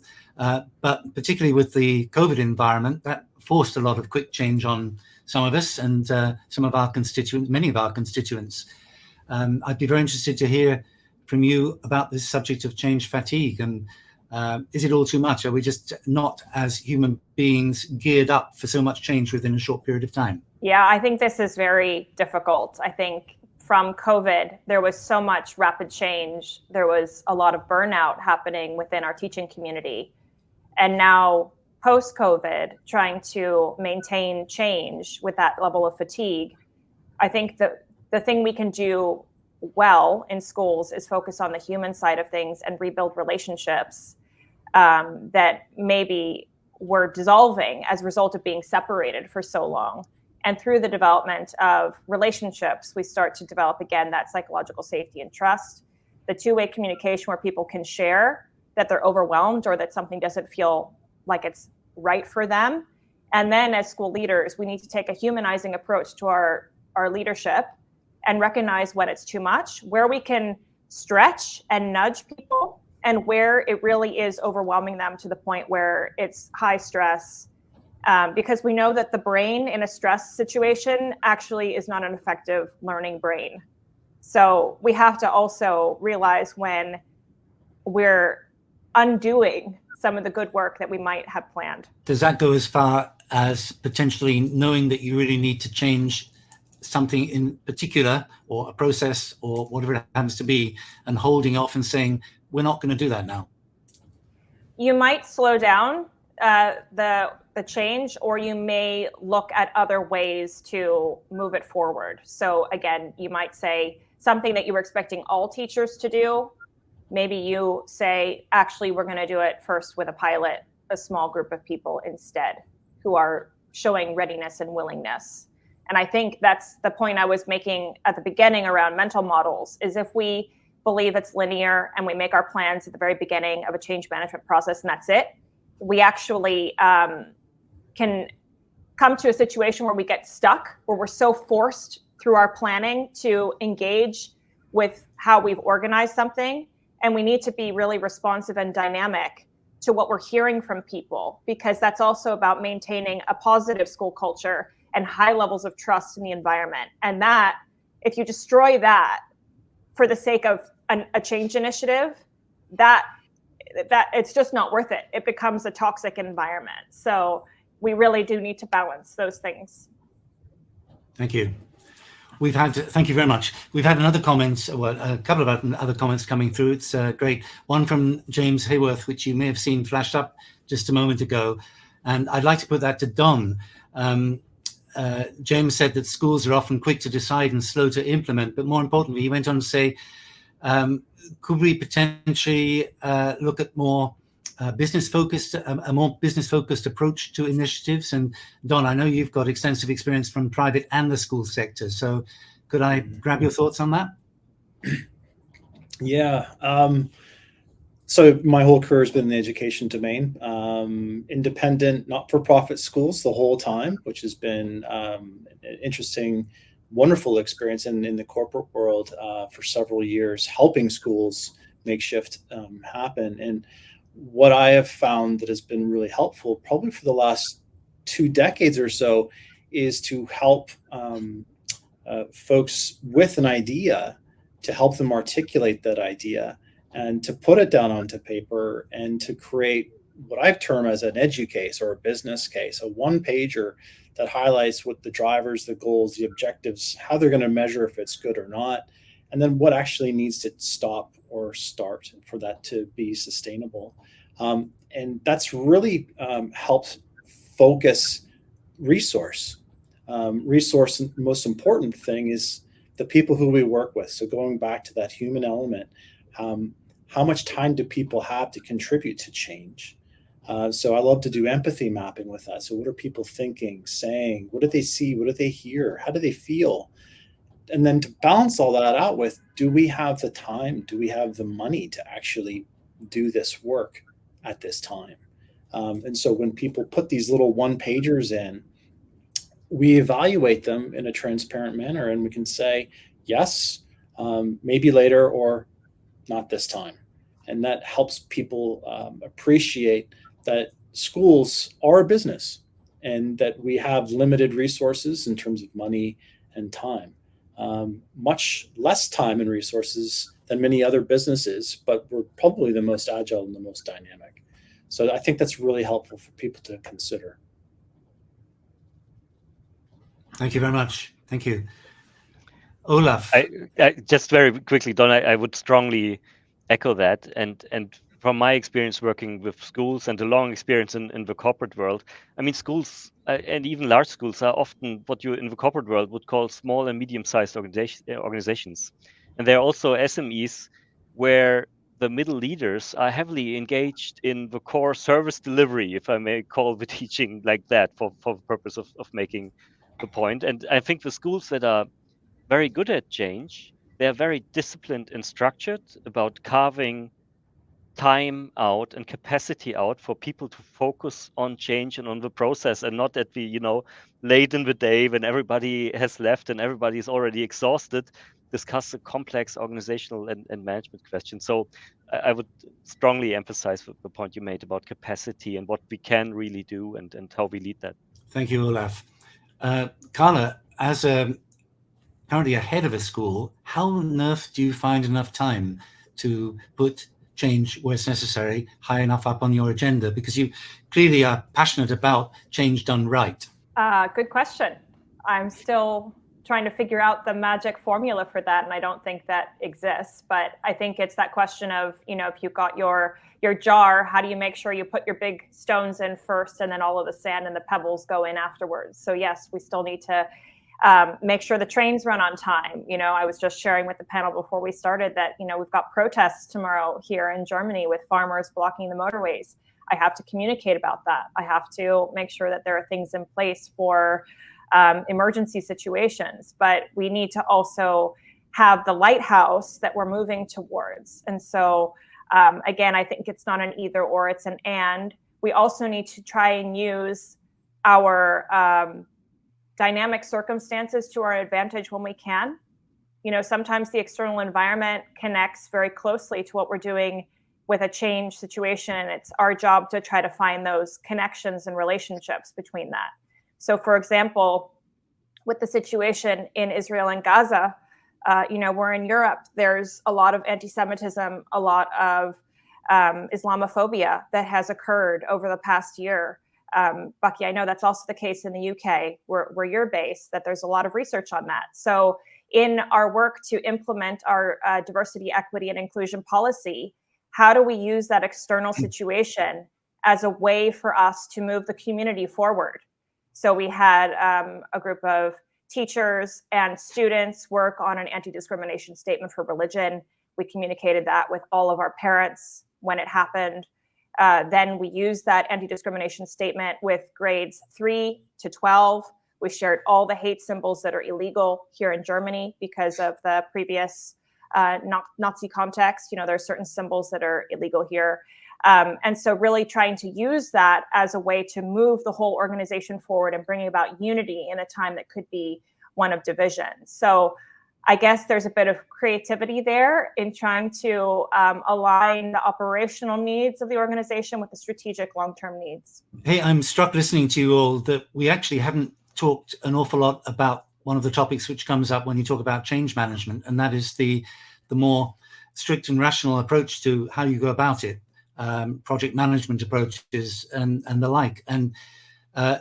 but particularly with the COVID environment, that forced a lot of quick change on some of us and some of our constituents, many of our constituents. I'd be very interested to hear from you about this subject of change fatigue, and is it all too much? Are we just not, as human beings, geared up for so much change within a short period of time? Yeah, I think this is very difficult. I think from COVID, there was so much rapid change. There was a lot of burnout happening within our teaching community. And now, post-COVID, trying to maintain change with that level of fatigue, I think that the thing we can do well in schools is focus on the human side of things and rebuild relationships that maybe were dissolving as a result of being separated for so long. And through the development of relationships, we start to develop, again, that psychological safety and trust, the two-way communication where people can share that they're overwhelmed or that something doesn't feel like it's right for them. And then as school leaders, we need to take a humanizing approach to our leadership and recognize when it's too much, where we can stretch and nudge people, and where it really is overwhelming them to the point where it's high stress. Because we know that the brain in a stress situation actually is not an effective learning brain. So we have to also realize when we're undoing some of the good work that we might have planned. Does that go as far as potentially knowing that you really need to change something in particular, or a process, or whatever it happens to be, and holding off and saying, we're not going to do that now? You might slow down the change, or you may look at other ways to move it forward. So again, you might say something that you were expecting all teachers to do. Maybe you say, actually, we're going to do it first with a pilot, a small group of people instead, who are showing readiness and willingness. And I think that's the point I was making at the beginning around mental models, is if we believe it's linear and we make our plans at the very beginning of a change management process and that's it, we actually can come to a situation where we get stuck, where we're so forced through our planning to engage with how we've organized something. And we need to be really responsive and dynamic to what we're hearing from people, because that's also about maintaining a positive school culture and high levels of trust in the environment. And that, if you destroy that for the sake of a change initiative, that it's just not worth it. It becomes a toxic environment. So we really do need to balance those things. Thank you. Thank you very much. We've had another comment, well, a couple of other comments coming through. It's great. One from James Hayworth, which you may have seen flashed up just a moment ago. And I'd like to put that to Don. James said that schools are often quick to decide and slow to implement, but more importantly, he went on to say, could we potentially look at more business-focused, a more business-focused approach to initiatives? And Don, I know you've got extensive experience from private and the school sector, so could I grab your thoughts on that? Yeah. So my whole career has been in the education domain, independent, not-for-profit schools the whole time, which has been an interesting, wonderful experience in the corporate world for several years, helping schools make shift happen. And what I have found that has been really helpful, probably for the last 2 decades or so, is to help folks with an idea to help them articulate that idea and to put it down onto paper and to create what I've termed as an edu case or a business case, a one-pager that highlights what the drivers, the goals, the objectives, how they're going to measure if it's good or not, and then what actually needs to stop or start for that to be sustainable. And that's really helped focus resource. The most important thing is the people who we work with. So going back to that human element, how much time do people have to contribute to change? So I love to do empathy mapping with that. So what are people thinking, saying? What do they see? What do they hear? How do they feel? And then to balance all that out with, do we have the time? Do we have the money to actually do this work at this time? And so when people put these little one-pagers in, we evaluate them in a transparent manner, and we can say, yes, maybe later, or not this time. And that helps people appreciate that schools are a business and that we have limited resources in terms of money and time. Much less time and resources than many other businesses, but we're probably the most agile and the most dynamic. So I think that's really helpful for people to consider. Thank you very much. Thank you. Olaf. I just very quickly, Don, I would strongly echo that. And from my experience working with schools and a long experience in the corporate world, I mean, schools and even large schools are often what you in the corporate world would call small and medium-sized organizations. And there are also SMEs where the middle leaders are heavily engaged in the core service delivery, if I may call the teaching like that, for the purpose of making the point. And I think the schools that are very good at change, they are very disciplined and structured about carving time out and capacity out for people to focus on change and on the process, and not at the, late in the day when everybody has left and everybody is already exhausted, discuss a complex organizational and management question. So I would strongly emphasize the point you made about capacity and what we can really do and how we lead that. Thank you, Olaf. Carla, as currently a head of a school, how on earth do you find enough time to put change where it's necessary high enough up on your agenda? Because you clearly are passionate about change done right. Good question. I'm still trying to figure out the magic formula for that, and I don't think that exists. But I think it's that question of, if you've got your jar, how do you make sure you put your big stones in first and then all of the sand and the pebbles go in afterwards? So yes, we still need to make sure the trains run on time. I was just sharing with the panel before we started that, we've got protests tomorrow here in Germany with farmers blocking the motorways. I have to communicate about that. I have to make sure that there are things in place for emergency situations, but we need to also have the lighthouse that we're moving towards. And so, again, I think it's not an either or, it's an and. We also need to try and use our dynamic circumstances to our advantage when we can. Sometimes the external environment connects very closely to what we're doing with a change situation. It's our job to try to find those connections and relationships between that. So, for example, with the situation in Israel and Gaza, we're in Europe. There's a lot of anti-Semitism, a lot of Islamophobia that has occurred over the past year. Bucky, I know that's also the case in the UK, where you're based, that there's a lot of research on that. So in our work to implement our diversity, equity, and inclusion policy, how do we use that external situation as a way for us to move the community forward? So we had a group of teachers and students work on an anti-discrimination statement for religion. We communicated that with all of our parents when it happened. Then we used that anti-discrimination statement with grades 3 to 12. We shared all the hate symbols that are illegal here in Germany because of the previous Nazi context. There are certain symbols that are illegal here. And so really trying to use that as a way to move the whole organization forward and bringing about unity in a time that could be one of division. So I guess there's a bit of creativity there in trying to align the operational needs of the organization with the strategic long-term needs. Hey, I'm struck listening to you all that we actually haven't talked an awful lot about one of the topics which comes up when you talk about change management, and that is the the more strict and rational approach to how you go about it, project management approaches and the like. And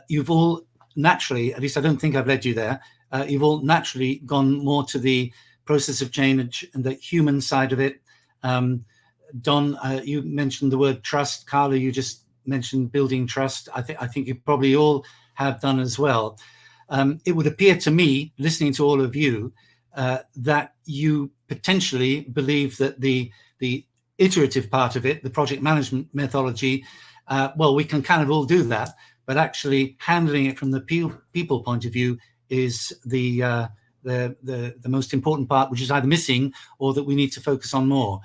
you've all naturally, at least I don't think I've led you there, you've all naturally gone more to the process of change and the human side of it. Don, you mentioned the word trust. Carla, you just mentioned building trust. I think you probably all have done as well. It would appear to me, listening to all of you, that you potentially believe that the iterative part of it, the project management methodology, well, we can kind of all do that, but actually handling it from the people point of view is the most important part, which is either missing or that we need to focus on more.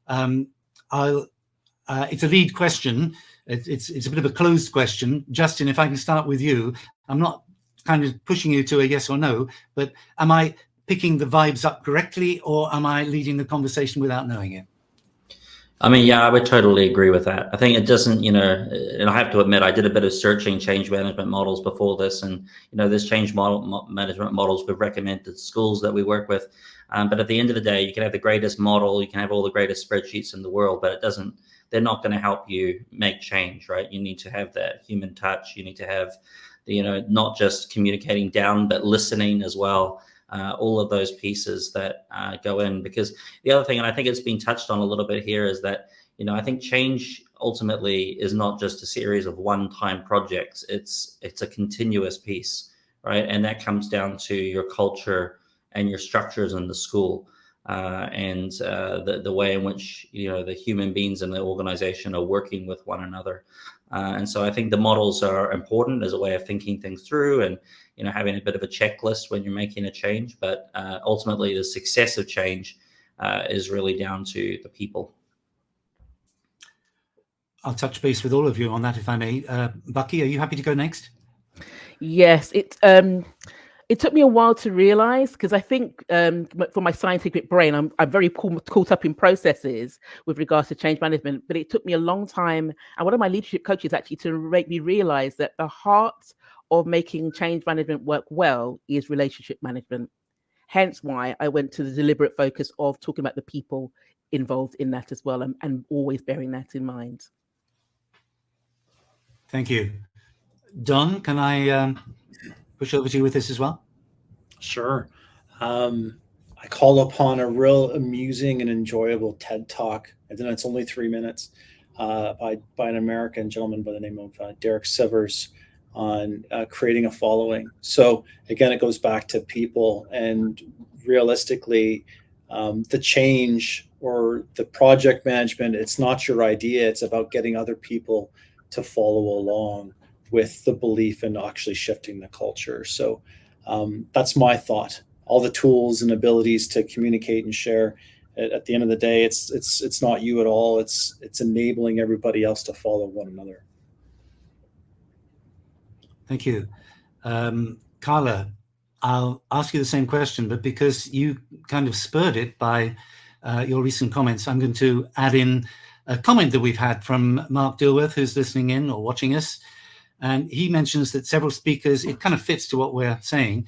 It's a lead question. It's a bit of a closed question. Justin, if I can start with you, I'm not kind of pushing you to a yes or no, but am I picking the vibes up correctly, or am I leading the conversation without knowing it? I mean, yeah, I would totally agree with that. I think it doesn't, and I have to admit, I did a bit of searching change management models before this, and, there's change management models we've recommended to schools that we work with. But at the end of the day, you can have the greatest model, you can have all the greatest spreadsheets in the world, but they're not going to help you make change, right? You need to have that human touch. You need to have, not just communicating down, but listening as well. All of those pieces that go in, because the other thing, and I think it's been touched on a little bit here, is that, I think change ultimately is not just a series of one-time projects. It's a continuous piece, right? And that comes down to your culture and your structures in the school, and the way in which, the human beings in the organization are working with one another. And so I think the models are important as a way of thinking things through and, having a bit of a checklist when you're making a change. But ultimately, the success of change is really down to the people. I'll touch base with all of you on that, if I may. Bucky, are you happy to go next? Yes, it took me a while to realize, because I think for my scientific brain, I'm very caught up in processes with regards to change management, but it took me a long time. And one of my leadership coaches actually to make me realize that the heart of making change management work well is relationship management. Hence why I went to the deliberate focus of talking about the people involved in that as well, and always bearing that in mind. Thank you. Don, can I push over to you with this as well? Sure. I call upon a real amusing and enjoyable TED Talk. And then it's only 3 minutes by an American gentleman by the name of Derek Sivers on creating a following. So again, it goes back to people, and realistically, the change or the project management, it's not your idea. It's about getting other people to follow along with the belief in actually shifting the culture. So that's my thought. All the tools and abilities to communicate and share. At the end of the day, it's not you at all. It's enabling everybody else to follow one another. Thank you. Carla, I'll ask you the same question, but because you kind of spurred it by your recent comments, I'm going to add in a comment that we've had from Mark Dilworth, who's listening in or watching us. And he mentions that several speakers, it kind of fits to what we're saying.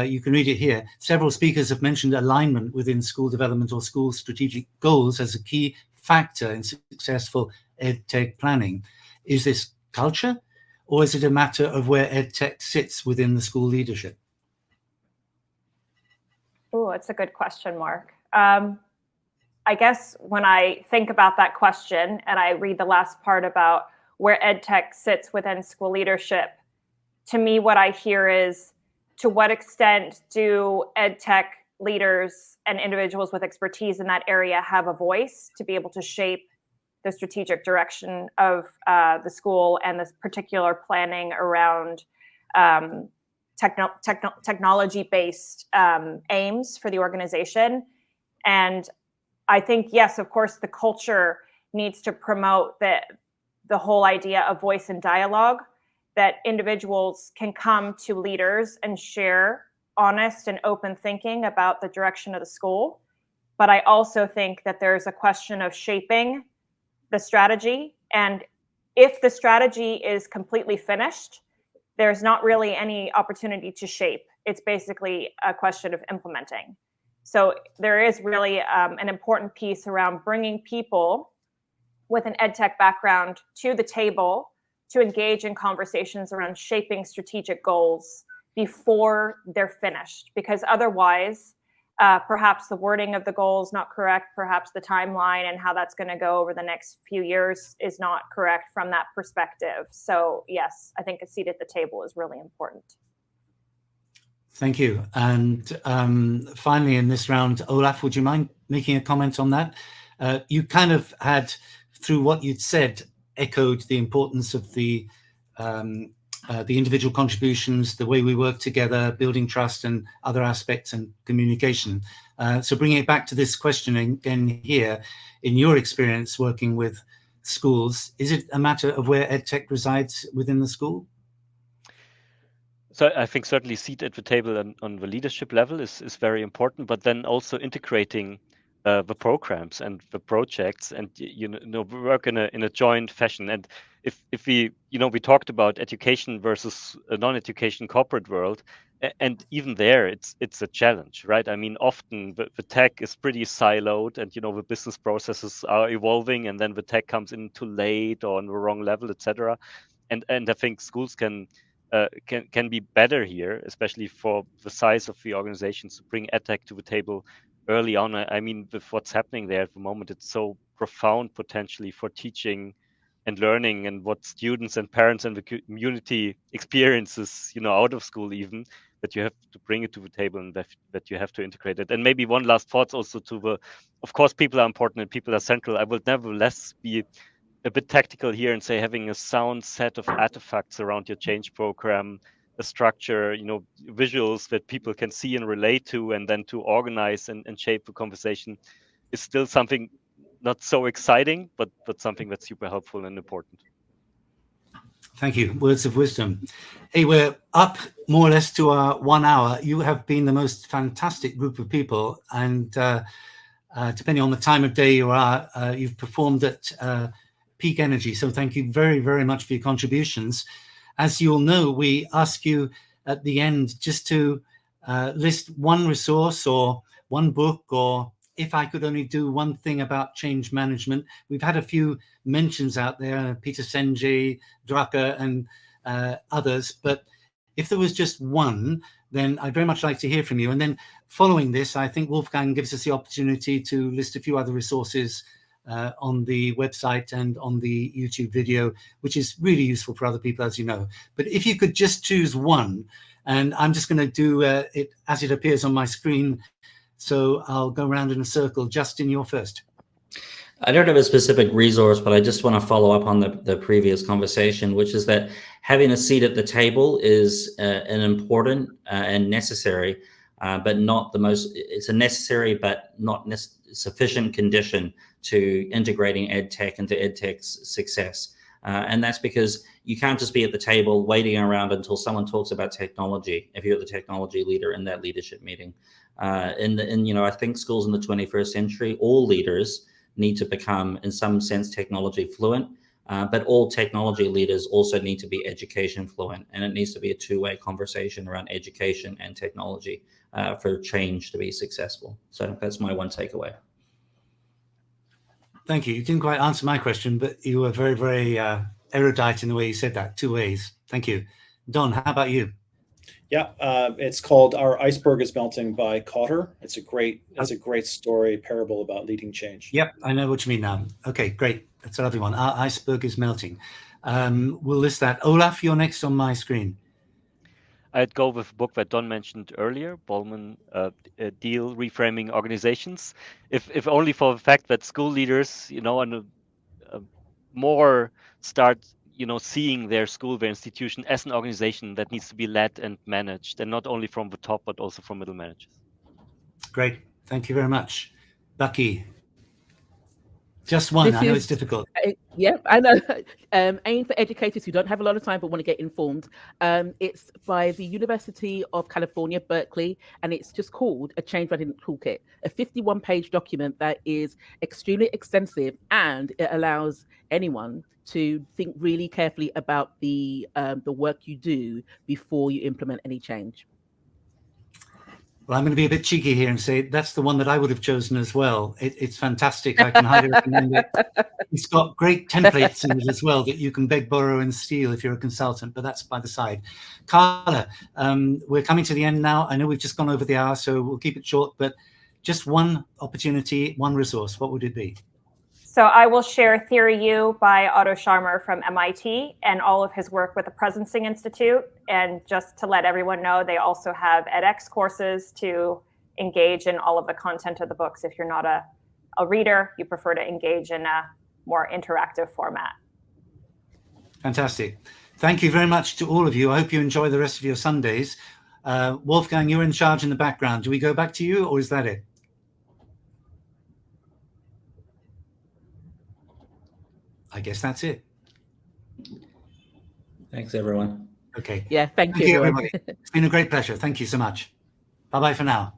You can read it here. Several speakers have mentioned alignment within school development or school strategic goals as a key factor in successful EdTech planning. Is this culture, or is it a matter of where EdTech sits within the school leadership? Oh, it's a good question, Mark. I guess when I think about that question and I read the last part about where EdTech sits within school leadership, to me, what I hear is, to what extent do EdTech leaders and individuals with expertise in that area have a voice to be able to shape the strategic direction of the school and this particular planning around technology-based aims for the organization? And I think, yes, of course, the culture needs to promote the whole idea of voice and dialogue, that individuals can come to leaders and share honest and open thinking about the direction of the school. But I also think that there's a question of shaping the strategy. And if the strategy is completely finished, there's not really any opportunity to shape. It's basically a question of implementing. So there is really an important piece around bringing people with an EdTech background to the table to engage in conversations around shaping strategic goals before they're finished, because otherwise, perhaps the wording of the goal is not correct, perhaps the timeline and how that's going to go over the next few years is not correct from that perspective. So yes, I think a seat at the table is really important. Thank you. And finally, in this round, Olaf, would you mind making a comment on that? You kind of had, through what you'd said, echoed the importance of the individual contributions, the way we work together, building trust and other aspects and communication. So bringing it back to this question again here, in your experience working with schools, is it a matter of where EdTech resides within the school? So I think certainly seat at the table on the leadership level is very important, but then also integrating the programs and the projects and work in a joint fashion. And if we we talked about education versus a non-education corporate world, and even there it's a challenge, right? I mean, often the tech is pretty siloed, and the business processes are evolving, and then the tech comes in too late or on the wrong level, etc. And I think schools can be better here, especially for the size of the organizations, to bring EdTech to the table early on. I mean, with what's happening there at the moment, it's so profound potentially for teaching and learning, and what students and parents and the community experiences, out of school even, that you have to bring it to the table and that you have to integrate it. And maybe one last thought also of course, people are important and people are central. I will nevertheless be a bit tactical here and say having a sound set of artifacts around your change program, a structure, visuals that people can see and relate to, and then to organize and shape the conversation is still something not so exciting, but something that's super helpful and important. Thank you. Words of wisdom. Hey, we're up more or less to our 1 hour. You have been the most fantastic group of people, and depending on the time of day you are, you've performed at peak energy. So thank you very, very much for your contributions. As you'll know, we ask you at the end just to list one resource or one book, or if I could only do one thing about change management. We've had a few mentions out there, Peter Senge, Drucker, and others. But if there was just one, then I'd very much like to hear from you. And then following this, I think Wolfgang gives us the opportunity to list a few other resources on the website and on the YouTube video, which is really useful for other people, as you know. But if you could just choose one, and I'm just going to do it as it appears on my screen. So I'll go around in a circle. Justin, you're first. I don't have a specific resource, but I just want to follow up on the previous conversation, which is that having a seat at the table is an important and necessary, but not the most, it's a necessary but not sufficient condition to integrating EdTech into EdTech's success. And that's because you can't just be at the table waiting around until someone talks about technology, if you're the technology leader in that leadership meeting. I think schools in the 21st century, all leaders need to become, in some sense, technology fluent, but all technology leaders also need to be education fluent, and it needs to be a two-way conversation around education and technology for change to be successful. So that's my one takeaway. Thank you. You didn't quite answer my question, but you were very, very erudite in the way you said that, two ways. Thank you. Don, how about you? Yeah, it's called Our Iceberg is Melting by Cotter. It's a great story, parable about leading change. Yep, I know what you mean now. Okay, great. That's another one. Our Iceberg is Melting. We'll list that. Olaf, you're next on my screen. I'd go with a book that Don mentioned earlier, Bowman, Deal Reframing Organizations. If only for the fact that school leaders, more start, seeing their school, their institution as an organization that needs to be led and managed, and not only from the top, but also from middle managers. Great. Thank you very much. Bucky. Just one. I know it's difficult. Yeah, I know. Aim for educators who don't have a lot of time but want to get informed. It's by the University of California, Berkeley, and it's just called A Change Management Toolkit, a 51-page document that is extremely extensive, and it allows anyone to think really carefully about the work you do before you implement any change. Well, I'm going to be a bit cheeky here and say that's the one that I would have chosen as well. It's fantastic. I can highly recommend it. It's got great templates in it as well that you can beg, borrow, and steal if you're a consultant, but that's by the side. Carla, we're coming to the end now. I know we've just gone over the hour, so we'll keep it short, but just one opportunity, one resource. What would it be? So I will share Theory U by Otto Scharmer from MIT and all of his work with the Presencing Institute. And just to let everyone know, they also have edX courses to engage in all of the content of the books. If you're not a reader, you prefer to engage in a more interactive format. Fantastic. Thank you very much to all of you. I hope you enjoy the rest of your Sundays. Wolfgang, you're in charge in the background. Do we go back to you, or is that it? I guess that's it. Thanks, everyone. Okay. Yeah, thank you, everyone. everybody. It's been a great pleasure. Thank you so much. Bye-bye for now.